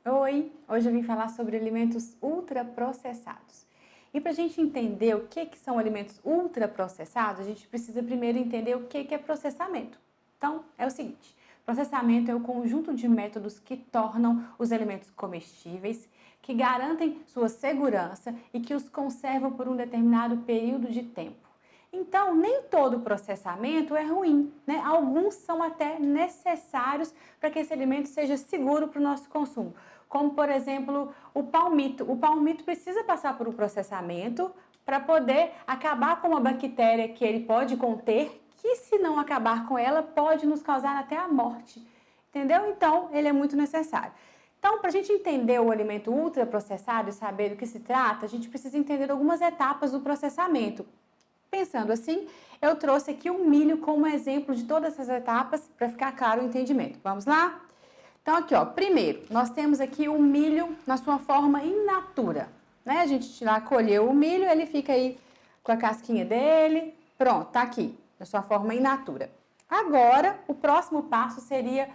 Oi, hoje eu vim falar sobre alimentos ultraprocessados. E para a gente entender o que são alimentos ultraprocessados, a gente precisa primeiro entender o que é processamento. Então, é o seguinte, processamento é o conjunto de métodos que tornam os alimentos comestíveis, que garantem sua segurança e que os conservam por um determinado período de tempo. Então, nem todo processamento é ruim, né? Alguns são até necessários para que esse alimento seja seguro para o nosso consumo, como, por exemplo, o palmito. O palmito precisa passar por um processamento para poder acabar com uma bactéria que ele pode conter, que se não acabar com ela, pode nos causar até a morte, entendeu? Então, ele é muito necessário. Então, para a gente entender o alimento ultraprocessado e saber do que se trata, a gente precisa entender algumas etapas do processamento. Pensando assim, eu trouxe aqui o milho como exemplo de todas essas etapas para ficar claro o entendimento. Vamos lá? Então aqui, ó, primeiro, nós temos aqui o milho na sua forma in natura, né? A gente lá colheu o milho, ele fica aí com a casquinha dele, pronto, tá aqui, na sua forma in natura. Agora, o próximo passo seria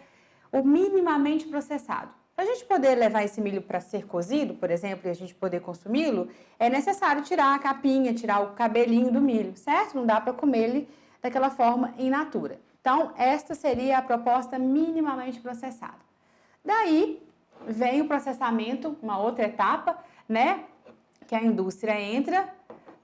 o minimamente processado. Para a gente poder levar esse milho para ser cozido, por exemplo, e a gente poder consumi-lo, é necessário tirar a capinha, tirar o cabelinho do milho, certo? Não dá para comer ele daquela forma in natura. Então, esta seria a proposta minimamente processada. Daí, vem o processamento, uma outra etapa, né? Que a indústria entra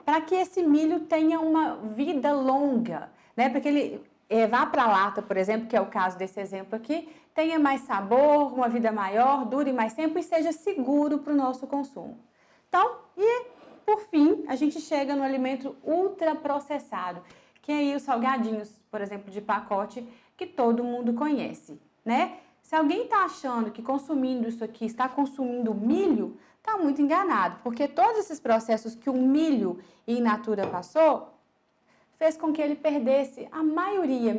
para que esse milho tenha uma vida longa, né? Para que ele vá para a lata, por exemplo, que é o caso desse exemplo aqui, tenha mais sabor, uma vida maior, dure mais tempo e seja seguro para o nosso consumo. Então, e por fim, a gente chega no alimento ultraprocessado, que é aí os salgadinhos, por exemplo, de pacote, que todo mundo conhece, né? Se alguém está achando que consumindo isso aqui está consumindo milho, está muito enganado, porque todos esses processos que o milho in natura passou, fez com que ele perdesse a maioria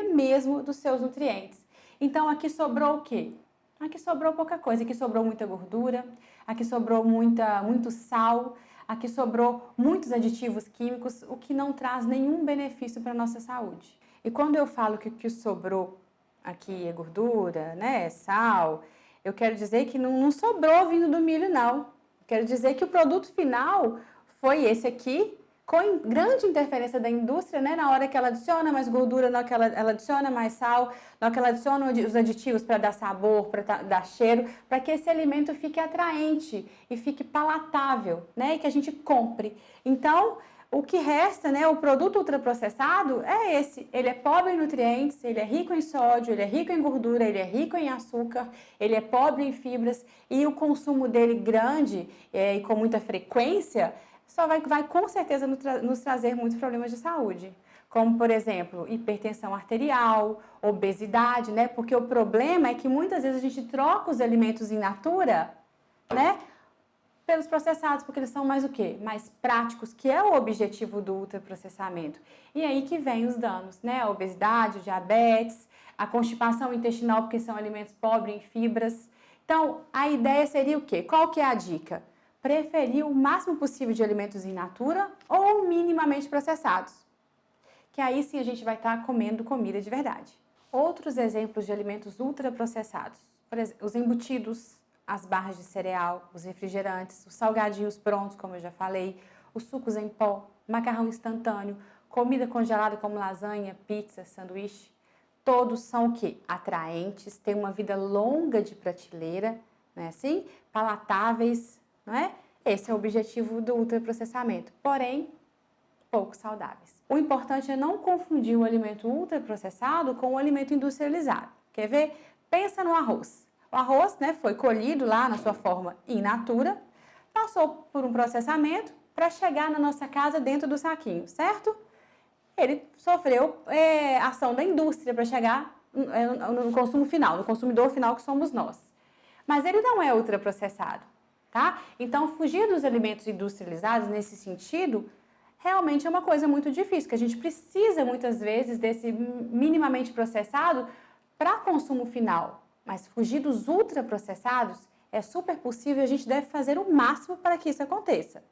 mesmo dos seus nutrientes. Então, aqui sobrou o quê? Aqui sobrou pouca coisa, aqui sobrou muita gordura, aqui sobrou muito sal, aqui sobrou muitos aditivos químicos, o que não traz nenhum benefício para a nossa saúde. E quando eu falo que o que sobrou aqui é gordura, né, é sal, eu quero dizer que não sobrou vindo do milho, não. Quero dizer que o produto final foi esse aqui, com grande interferência da indústria, né? Na hora que ela adiciona mais gordura, na hora que ela adiciona mais sal, na hora que ela adiciona os aditivos para dar sabor, para dar cheiro, para que esse alimento fique atraente e fique palatável, né? E que a gente compre. Então, o que resta, né? O produto ultraprocessado é esse. Ele é pobre em nutrientes, ele é rico em sódio, ele é rico em gordura, ele é rico em açúcar, ele é pobre em fibras e o consumo dele grande e com muita frequência só vai com certeza nos trazer muitos problemas de saúde, como, por exemplo, hipertensão arterial, obesidade, né? Porque o problema é que muitas vezes a gente troca os alimentos in natura, né, pelos processados, porque eles são mais o quê? Mais práticos, que é o objetivo do ultraprocessamento. E aí que vem os danos, né? A obesidade, o diabetes, a constipação intestinal, porque são alimentos pobres em fibras. Então, a ideia seria o quê? Qual que é a dica? Preferir o máximo possível de alimentos in natura ou minimamente processados, que aí sim a gente vai estar comendo comida de verdade. Outros exemplos de alimentos ultraprocessados, por exemplo, os embutidos, as barras de cereal, os refrigerantes, os salgadinhos prontos, como eu já falei, os sucos em pó, macarrão instantâneo, comida congelada como lasanha, pizza, sanduíche, todos são o quê? Atraentes, têm uma vida longa de prateleira, não é assim? Palatáveis, não é? Esse é o objetivo do ultraprocessamento, porém, pouco saudáveis. O importante é não confundir o alimento ultraprocessado com o alimento industrializado. Quer ver? Pensa no arroz. O arroz, né, foi colhido lá na sua forma in natura, passou por um processamento para chegar na nossa casa dentro do saquinho, certo? Ele sofreu ação da indústria para chegar no consumo final, no consumidor final que somos nós. Mas ele não é ultraprocessado. Tá? Então, fugir dos alimentos industrializados nesse sentido realmente é uma coisa muito difícil, que a gente precisa muitas vezes desse minimamente processado para consumo final. Mas fugir dos ultraprocessados é super possível e a gente deve fazer o máximo para que isso aconteça.